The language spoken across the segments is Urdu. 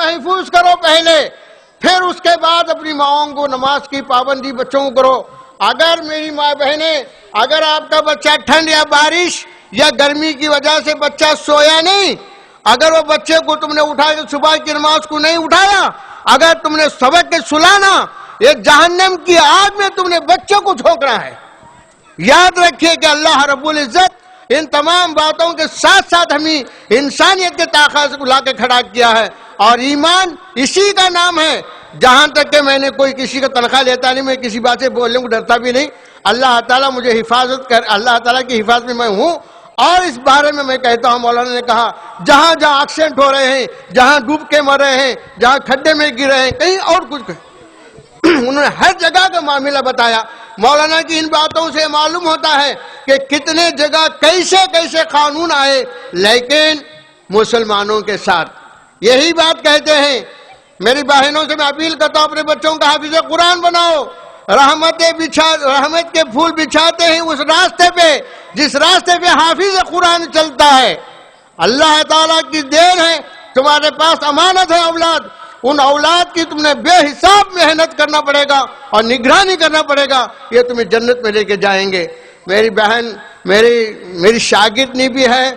محفوظ کرو پہلے، پھر اس کے بعد اپنی ماؤں کو نماز کی پابندی بچوں کو کرو۔ اگر میری ماں بہنیں، اگر آپ کا بچہ ٹھنڈ یا بارش یا گرمی کی وجہ سے بچہ سویا نہیں، اگر وہ بچے کو تم نے اٹھا کے صبح کی نماز کو نہیں اٹھایا، اگر تم نے سبق کے سلانا، یہ جہنم کی آگ میں تم نے بچوں کو جھونکنا ہے۔ یاد رکھیے کہ اللہ رب العزت ان تمام باتوں کے ساتھ ساتھ ہمیں انسانیت کے تقاضے کو لا کے کھڑا کیا ہے، اور ایمان اسی کا نام ہے۔ جہاں تک کہ میں نے کوئی کسی کا تنخواہ لیتا نہیں، میں کسی بات سے بولنے کو ڈرتا بھی نہیں۔ اللہ تعالیٰ مجھے حفاظت کر، اللہ تعالیٰ کی حفاظت میں ہوں۔ اور اس بارے میں میں کہتا ہوں، مولانا نے کہا جہاں جہاں ایکسیڈنٹ ہو رہے ہیں، جہاں ڈوب کے مر رہے ہیں، جہاں کھڈے میں گر رہے ہیں، کہیں اور کچھ انہوں نے ہر جگہ کا معاملہ بتایا۔ مولانا کی ان باتوں سے معلوم ہوتا ہے کہ کتنے جگہ کیسے کیسے قانون آئے، لیکن مسلمانوں کے ساتھ یہی بات کہتے ہیں۔ میری بہنوں سے میں اپیل کرتا ہوں، اپنے بچوں کا حافظ قرآن بناؤ۔ رحمت کے پھول بچھاتے ہیں اس راستے پہ جس راستے پہ حافظ قرآن چلتا ہے۔ اللہ تعالیٰ کی دین ہے، تمہارے پاس امانت ہے اولاد، ان اولاد کی تم نے بے حساب محنت کرنا پڑے گا اور نگرانی کرنا پڑے گا، یہ تمہیں جنت میں لے کے جائیں گے۔ میری بہن میری شاگردنی بھی ہے،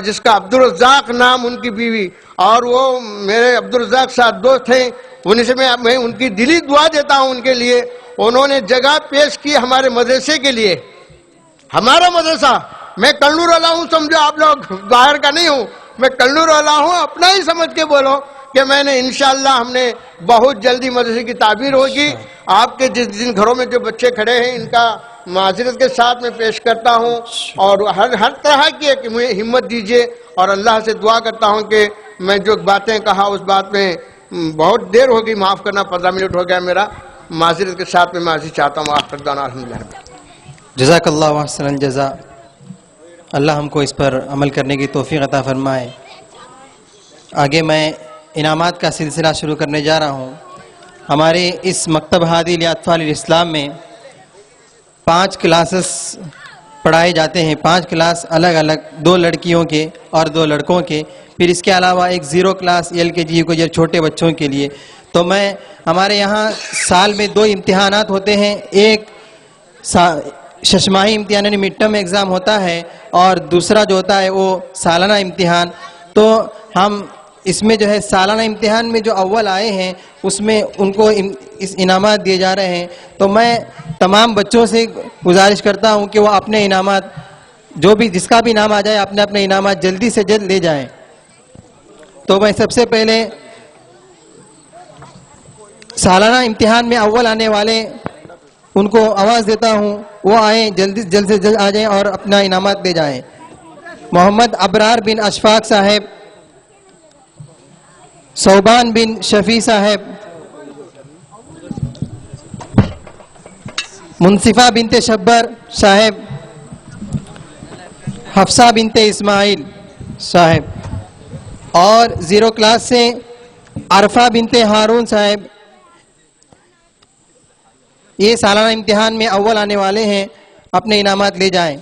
جس کا عبدالرزاق نام ان کی بیوی، اور وہ میرے عبدالرزاق ساتھ دوست ہیں، انہیں سے میں ان کی دلی دعا دیتا ہوں ان کے لیے۔ انہوں نے جگہ پیش کی ہمارے مدرسے کے لیے۔ ہمارا مدرسہ، میں کلنور والا ہوں، سمجھو آپ لوگ باہر کا نہیں ہوں، میں کلنور والا ہوں، اپنا ہی سمجھ کے بولو کہ میں نے انشاءاللہ ہم نے بہت جلدی مدرسے کی تعبیر ہوگی۔ آپ کے جن گھروں میں جو بچے کھڑے ہیں ان کا معذرت کے ساتھ میں پیش کرتا ہوں، اور ہر طرح کی ایک مجھے ہمت دیجیے، اور اللہ سے دعا کرتا ہوں کہ میں جو باتیں کہا اس بات میں بہت دیر ہوگی، معاف کرنا، 15 منٹ ہو گیا میرا، معذرت کے ساتھ میں معافی چاہتا ہوں۔ آخر دعوانا الحمدللہ۔ جزاک اللہ احسن الجزا۔ اللہ ہم کو اس پر عمل کرنے کی توفیق عطا فرمائے۔ آگے میں انعامات کا سلسلہ شروع کرنے جا رہا ہوں۔ ہمارے اس مکتب ہادی لاطفال الاسلام میں 5 کلاسز پڑھائے جاتے ہیں، 5 کلاس الگ الگ، 2 لڑکیوں کے اور 2 لڑکوں کے، پھر اس کے علاوہ ایک 0 کلاس LKG کو جو چھوٹے بچوں کے لیے۔ تو ہمارے یہاں سال میں 2 امتحانات ہوتے ہیں، ایک ششماہی امتحان یعنی مڈ ٹرم ایگزام ہوتا ہے، اور دوسرا جو ہوتا ہے وہ سالانہ امتحان۔ تو ہم اس میں جو ہے سالانہ امتحان میں جو اول آئے ہیں اس میں ان کو اس انعامات دیے جا رہے ہیں۔ تو میں تمام بچوں سے گزارش کرتا ہوں کہ وہ اپنے انعامات، جو بھی جس کا بھی نام آ جائے، اپنے انعامات جلدی سے جلد لے جائیں۔ تو میں سب سے پہلے سالانہ امتحان میں اول آنے والے ان کو آواز دیتا ہوں، وہ آئیں، جلد سے جلد آ جائیں اور اپنا انعامات لے جائیں۔ محمد ابرار بن اشفاق صاحب، صوبان بن شفیع صاحب، منصفہ بنت شبر صاحب، حفصہ بنت اسماعیل صاحب، اور 0 کلاس سے عرفہ بنت ہارون صاحب، یہ سالانہ امتحان میں اول آنے والے ہیں، اپنے انعامات لے جائیں۔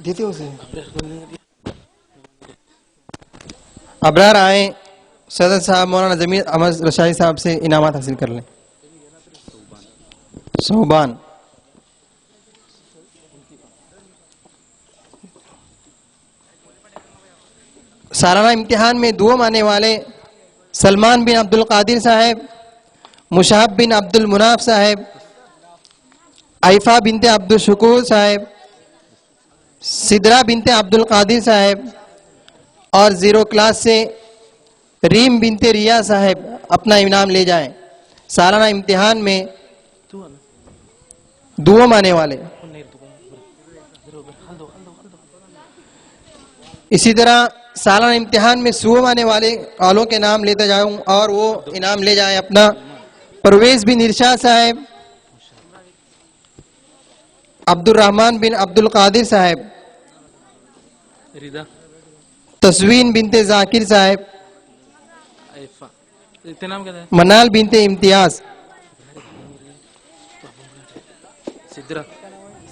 دیتے اسے ابرار آئیں، صدر صاحب مولانا ضمیر احمد رشائی صاحب سے انعامات حاصل کر لیں۔ صوبان، سالانہ امتحان میں 2 آنے والے سلمان بن عبد القادر صاحب، مشہب بن عبد المناف صاحب، عائفہ بنت عبد الشکور صاحب، سدرہ بنت عبد القادر صاحب، اور 0 کلاس سے ریم بنت ریا صاحب اپنا انعام لے جائیں۔ سالانہ امتحان میں 2 آنے والے۔ اسی طرح سالانہ امتحان میں 100 آنے والوں کے نام لیتے جاؤں اور وہ انعام لے جائیں اپنا۔ پرویز بن ارشاد صاحب، عبد الرحمن بن عبد القادر صاحب، تسوین بنت ذاکر صاحب، منال بنت امتیاز،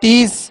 30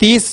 30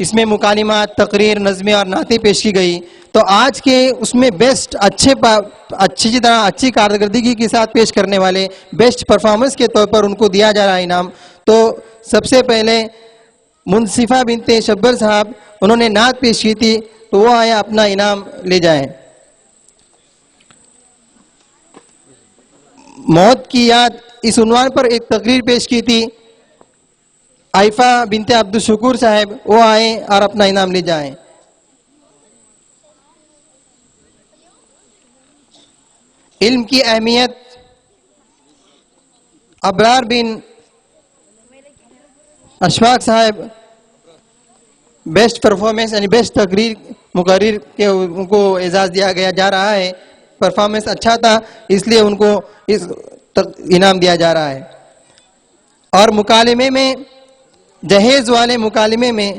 اس میں مکالمات، تقریر، نظمیں اور نعتیں پیش کی گئی. تو آج کے اس میں بیسٹ اچھی کارکردگی کے ساتھ پیش کرنے والے بیسٹ پرفارمنس کے طور پر ان کو دیا جا رہا ہے انعام. تو سب سے پہلے منصفہ بنت شبر صاحب، انہوں نے نعت پیش کی تھی، تو وہ آیا اپنا انعام لے جائیں. موت کی یاد اس عنوان پر ایک تقریر پیش کی تھی عائفہ بنت عبد الشکور صاحب، وہ آئیں اور اپنا انعام لے جائیں. علم کی اہمیت، ابرار بن اشفاق صاحب، بیسٹ پرفارمنس یعنی بیسٹ تقریر مقرر کے ان کو اعزاز دیا گیا جا رہا ہے. پرفارمنس اچھا تھا اس لیے ان کو اس انعام دیا جا رہا ہے. اور مکالمے میں، جہیز والے مکالمے میں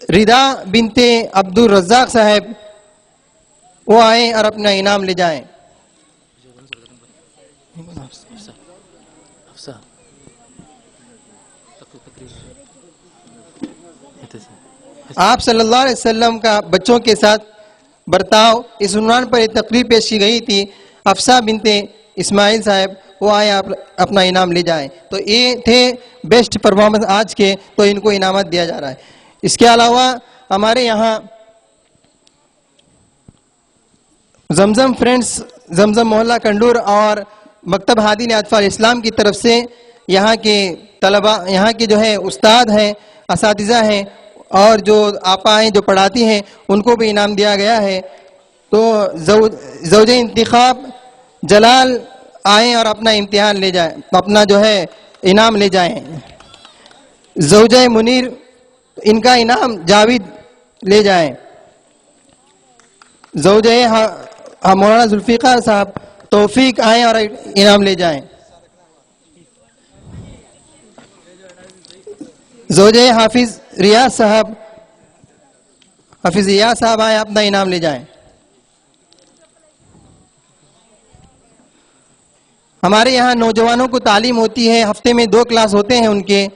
ردا بنت عبد الرزاق صاحب، وہ آئیں اور اپنا انعام لے جائیں. افسا آپ صلی اللہ علیہ وسلم کا بچوں کے ساتھ برتاؤ، اس عنوان پر ایک تقریر پیش کی گئی تھی افسا بنت اسماعیل صاحب، وہ آئے آپ اپنا انعام لے جائیں. تو یہ تھے بیسٹ پرفارمنس آج کے، تو ان کو انعامات دیا جا رہا ہے. اس کے علاوہ ہمارے یہاں زمزم فرینڈز، زمزم محلہ کنڈور اور مکتب ہادی اطفال اسلام کی طرف سے یہاں کے طلباء، یہاں کے جو ہے استاد ہیں، اساتذہ ہیں اور جو آپا ہیں جو پڑھاتی ہیں، ان کو بھی انعام دیا گیا ہے. تو زوج انتخاب جلال آئیں اور اپنا امتحان لے جائیں، اپنا جو ہے انعام لے جائیں. زوجہ منیر، ان کا انعام جاوید لے جائیں. زوجہ مولانا ذوالفقار صاحب توفیق آئیں اور انعام لے جائیں. زوجہ حافظ ریاض صاحب، حافظ ریاض صاحب آئیں اپنا انعام لے جائیں. ہمارے یہاں نوجوانوں کو تعلیم ہوتی ہے، ہفتے میں 2 کلاس ہوتے ہیں ان کے.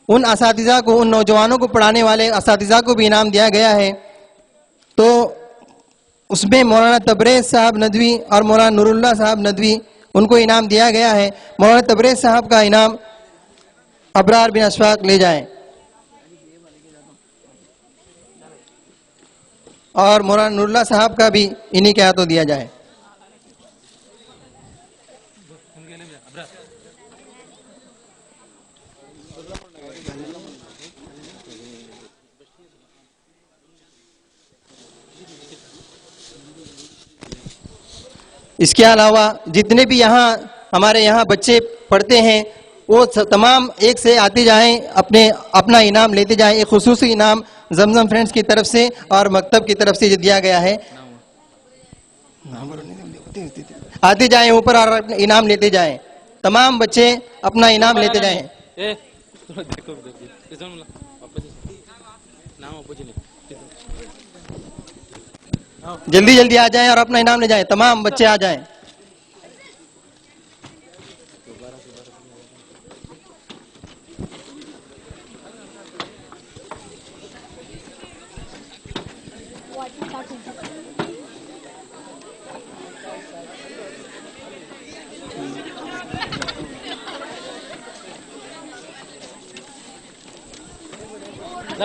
ان اساتذہ کو، ان نوجوانوں کو پڑھانے والے اساتذہ کو بھی انعام دیا گیا ہے. تو اس میں مولانا تبریز صاحب ندوی اور مولانا نور اللہ صاحب ندوی، ان کو انعام دیا گیا ہے. مولانا تبریز صاحب کا انعام ابرار بن اشفاق لے جائیں اور مولانا نور اللہ صاحب کا بھی انہی کے ہاتھوں دیا جائے. اس کے علاوہ جتنے بھی یہاں ہمارے یہاں بچے پڑھتے ہیں وہ تمام ایک سے آتے جائیں، اپنا انعام لیتے جائیں. ایک خصوصی انعام زمزم فرینڈز کی طرف سے اور مکتب کی طرف سے جو دیا گیا ہے، آتے جائیں اوپر اور انعام لیتے جائیں. تمام بچے اپنا انعام لیتے جائیں. جلدی جلدی آ جائیں اور اپنا انعام لے جائیں. تمام بچے آ جائیں.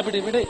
بیٹے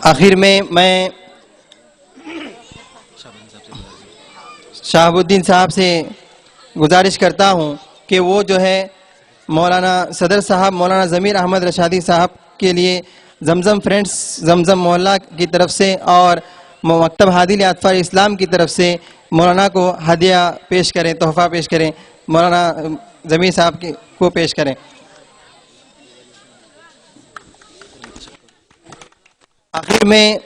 آخر میں شہاب الدین صاحب سے گزارش کرتا ہوں کہ وہ جو ہے مولانا صدر صاحب مولانا ضمیر احمد رشادی صاحب کے لیے زمزم فرینڈز زمزم محلہ کی طرف سے اور مکتب ہادی اطفال اسلام کی طرف سے مولانا کو ہدیہ پیش کریں، تحفہ پیش کریں، مولانا ضمیر صاحب کو پیش کریں۔ آخر میں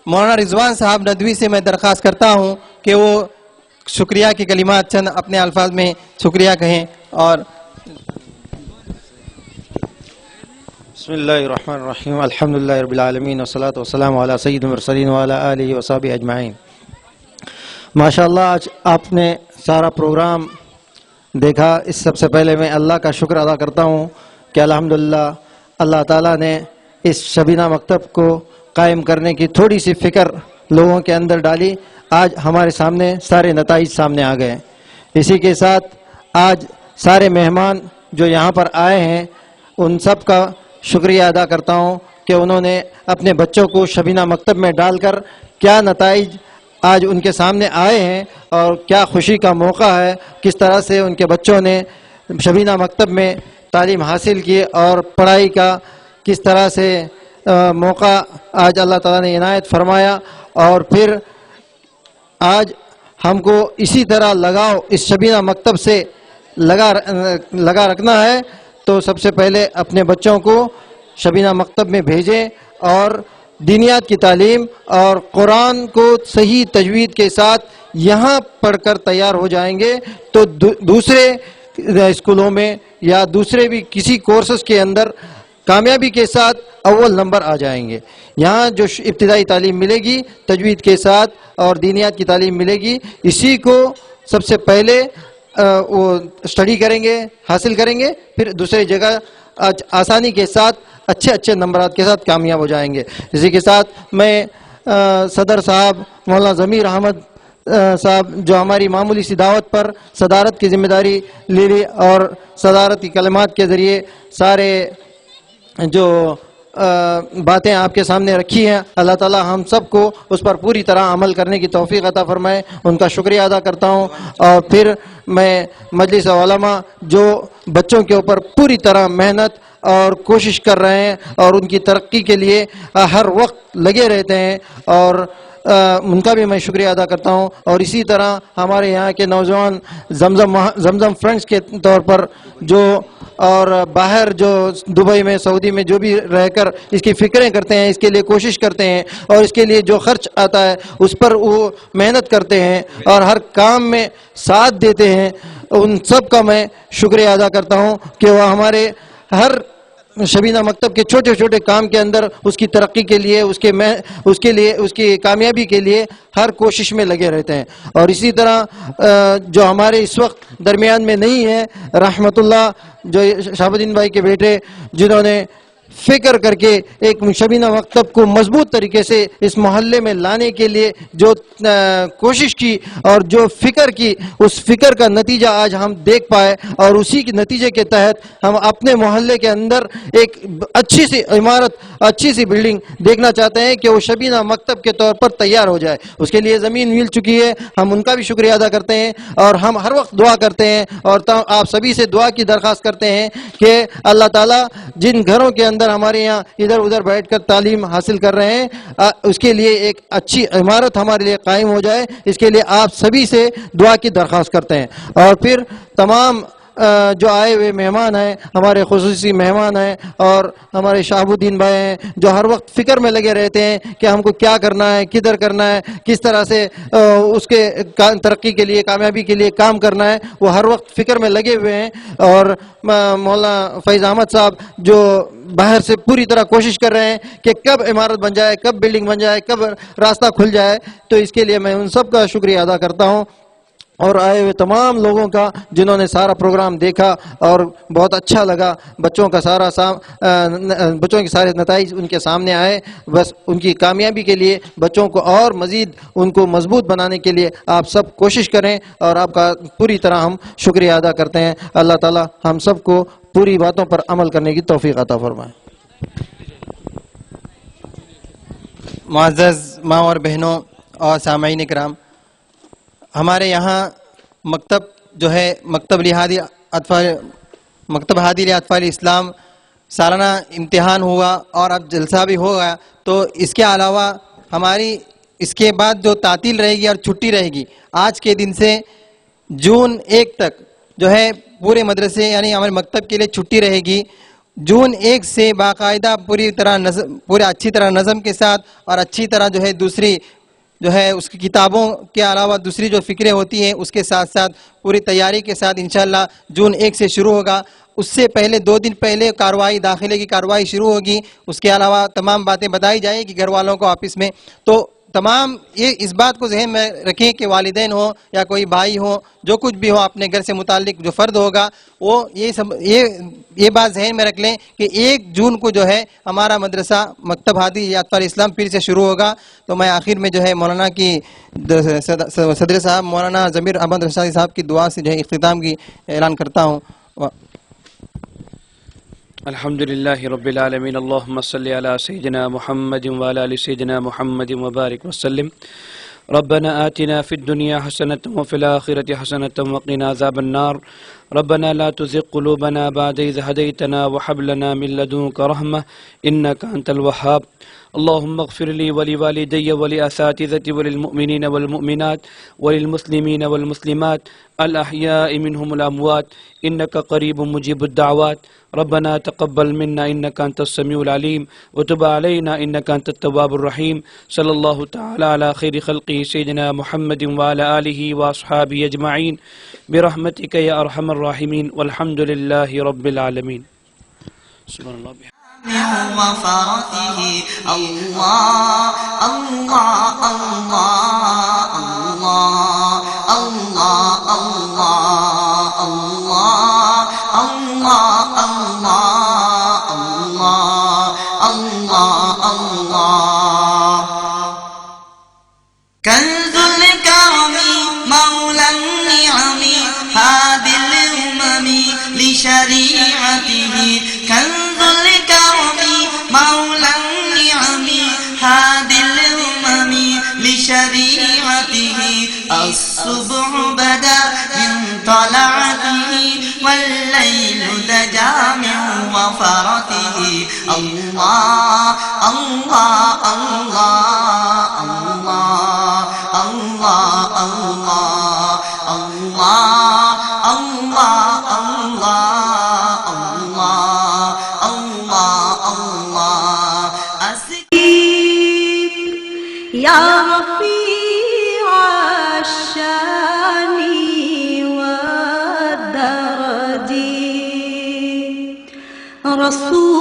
مولانا رضوان صاحب ندوی سے میں درخواست کرتا ہوں کہ وہ شکریہ کے کلمات چند اپنے الفاظ میں شکریہ کہیں۔ اور بسم اللہ الرحمن الرحیم، الحمدللہ رب العالمین والصلاة والسلام علی سید المرسلین وعلی آلہ وصحبہ اجمعین۔ ماشاءاللہ آج آپ نے سارا پروگرام دیکھا۔ اس سب سے پہلے میں اللہ کا شکر ادا کرتا ہوں کہ الحمدللہ اللہ تعالیٰ نے اس شبینہ مکتب کو قائم کرنے کی تھوڑی سی فکر لوگوں کے اندر ڈالی، آج ہمارے سامنے سارے نتائج سامنے آ گئے۔ اسی کے ساتھ آج سارے مہمان جو یہاں پر آئے ہیں ان سب کا شکریہ ادا کرتا ہوں کہ انہوں نے اپنے بچوں کو شبینہ مکتب میں ڈال کر کیا نتائج آج ان کے سامنے آئے ہیں اور کیا خوشی کا موقع ہے، کس طرح سے ان کے بچوں نے شبینہ مکتب میں تعلیم حاصل کی اور پڑھائی کا کس طرح سے موقع آج اللہ تعالیٰ نے عنایت فرمایا۔ اور پھر آج ہم کو اسی طرح لگاؤ اس شبینہ مکتب سے لگا رکھنا ہے، تو سب سے پہلے اپنے بچوں کو شبینہ مکتب میں بھیجیں اور دینیات کی تعلیم اور قرآن کو صحیح تجوید کے ساتھ یہاں پڑھ کر تیار ہو جائیں گے تو دوسرے اسکولوں میں یا دوسرے بھی کسی کورسز کے اندر کامیابی کے ساتھ اول نمبر آ جائیں گے۔ یہاں جو ابتدائی تعلیم ملے گی تجوید کے ساتھ اور دینیات کی تعلیم ملے گی، اسی کو سب سے پہلے وہ اسٹڈی کریں گے، حاصل کریں گے، پھر دوسری جگہ آسانی کے ساتھ اچھے نمبرات کے ساتھ کامیاب ہو جائیں گے۔ اسی کے ساتھ میں صدر صاحب مولانا ضمیر احمد صاحب جو ہماری معمولی سی دعوت پر صدارت کی ذمہ داری لے لی اور صدارت کی کلمات کے ذریعے سارے جو باتیں آپ کے سامنے رکھی ہیں، اللہ تعالی ہم سب کو اس پر پوری طرح عمل کرنے کی توفیق عطا فرمائے، ان کا شکریہ ادا کرتا ہوں۔ اور پھر میں مجلس علماء جو بچوں کے اوپر پوری طرح محنت اور کوشش کر رہے ہیں اور ان کی ترقی کے لیے ہر وقت لگے رہتے ہیں، اور ان کا بھی میں شکریہ ادا کرتا ہوں۔ اور اسی طرح ہمارے یہاں کے نوجوان زمزم فرینڈز کے طور پر جو اور باہر جو دبئی میں سعودی میں جو بھی رہ کر اس کی فکریں کرتے ہیں، اس کے لیے کوشش کرتے ہیں اور اس کے لیے جو خرچ آتا ہے اس پر وہ محنت کرتے ہیں اور ہر کام میں ساتھ دیتے ہیں، ان سب کا میں شکریہ ادا کرتا ہوں کہ وہ ہمارے ہر شبینہ مکتب کے چھوٹے چھوٹے کام کے اندر اس کی ترقی کے لیے اس کی کامیابی کے لیے ہر کوشش میں لگے رہتے ہیں۔ اور اسی طرح جو ہمارے اس وقت درمیان میں نہیں ہے، رحمت اللہ جو شہاب الدین بھائی کے بیٹے، جنہوں نے فکر کر کے ایک شبینہ مکتب کو مضبوط طریقے سے اس محلے میں لانے کے لیے جو کوشش کی اور جو فکر کی، اس فکر کا نتیجہ آج ہم دیکھ پائے، اور اسی کے نتیجے کے تحت ہم اپنے محلے کے اندر ایک اچھی سی عمارت، اچھی سی بلڈنگ دیکھنا چاہتے ہیں کہ وہ شبینہ مکتب کے طور پر تیار ہو جائے۔ اس کے لیے زمین مل چکی ہے، ہم ان کا بھی شکریہ ادا کرتے ہیں اور ہم ہر وقت دعا کرتے ہیں اور آپ سبھی سے دعا کی درخواست کرتے ہیں کہ اللہ تعالیٰ جن گھروں کے اندر ہمارے یہاں ادھر ادھر بیٹھ کر تعلیم حاصل کر رہے ہیں، اس کے لیے ایک اچھی عمارت ہمارے لیے قائم ہو جائے، اس کے لیے آپ سبھی سے دعا کی درخواست کرتے ہیں۔ اور پھر تمام جو آئے ہوئے مہمان ہیں ہمارے خصوصی مہمان ہیں اور ہمارے شہاب الدین بھائی ہیں جو ہر وقت فکر میں لگے رہتے ہیں کہ ہم کو کیا کرنا ہے، کدھر کرنا ہے، کس طرح سے اس کے ترقی کے لیے، کامیابی کے لیے کام کرنا ہے، وہ ہر وقت فکر میں لگے ہوئے ہیں. اور مولانا فیض احمد صاحب جو باہر سے پوری طرح کوشش کر رہے ہیں کہ کب عمارت بن جائے، کب بلڈنگ بن جائے، کب راستہ کھل جائے. تو اس کے لیے میں ان سب کا شکریہ ادا کرتا ہوں اور آئے ہوئے تمام لوگوں کا جنہوں نے سارا پروگرام دیکھا اور بہت اچھا لگا. بچوں کے سارے نتائج ان کے سامنے آئے. بس ان کی کامیابی کے لیے، بچوں کو اور مزید ان کو مضبوط بنانے کے لیے آپ سب کوشش کریں اور آپ کا پوری طرح ہم شکریہ ادا کرتے ہیں. اللہ تعالی ہم سب کو پوری باتوں پر عمل کرنے کی توفیق عطا فرمائے. معزز ماں اور بہنوں اور سامعین کرام، ہمارے یہاں مکتب جو ہے مکتب ہادی اطفال اسلام سالانہ امتحان ہوا اور اب جلسہ بھی ہوگا. تو اس کے علاوہ ہماری اس کے بعد جو تعطیل رہے گی اور چھٹی رہے گی، آج کے دن سے جون 1 تک جو ہے پورے مدرسے یعنی ہمارے مکتب کے لیے چھٹی رہے گی. جون 1 سے باقاعدہ پورے اچھی طرح نظم کے ساتھ اور اچھی طرح جو ہے دوسری جو ہے اس کی کتابوں کے علاوہ دوسری جو فکریں ہوتی ہیں اس کے ساتھ ساتھ پوری تیاری کے ساتھ انشاءاللہ جون 1 سے شروع ہوگا. اس سے پہلے 2 دن پہلے داخلے کی کارروائی شروع ہوگی. اس کے علاوہ تمام باتیں بتائی جائیں گی گھر والوں کو آپس میں. تو تمام یہ اس بات کو ذہن میں رکھیں کہ والدین ہوں یا کوئی بھائی ہوں، جو کچھ بھی ہو اپنے گھر سے متعلق جو فرد ہوگا وہ یہ بات ذہن میں رکھ لیں کہ 1 جون کو جو ہے ہمارا مدرسہ مکتب ہادی اطفال اسلام پھر سے شروع ہوگا. تو میں آخر میں جو ہے مولانا کی صدر صاحب مولانا ضمیر احمد رشادی صاحب کی دعا سے جو ہے اختتام کی اعلان کرتا ہوں. الحمد لله رب العالمين اللهم صل على سيدنا محمد وعلى آل سيدنا محمد وبارك وسلم. ربنا آتنا في الدنيا حسنة وفي الآخرة حسنة وقنا عذاب النار. ربنا لا تزغ قلوبنا بعد إذ هديتنا وهب لنا من لدنك رحمة إنك أنت الوهاب. اللهم اغفر لي ولوالدي ولأساتذتي وللمؤمنين والمؤمنات وللمسلمين والمسلمات الأحياء منهم الأموات إنك قريب مجيب الدعوات. ربنا تقبل منا إنك أنت السميع العليم وتب علينا إنك أنت التواب الرحيم. صلى الله تعالى على خير خلقه سيدنا محمد وعلى آله وأصحابه أجمعين برحمتك يا أرحم الراحمين والحمد لله رب العالمين. سبحان الله بحمده وفرته الله الله الله الله الله الله الله الله الله الله الله كنز الكرم مولى النعم هادي الأمم لشريعته كنز الكرم مولى النعم هادي الأمم لشريعته الصبح بدا من طلعته والليل دجى من وفرته الله الله الله الله الله الله الله الله الله الله يا رفيع الشان والدرج رسول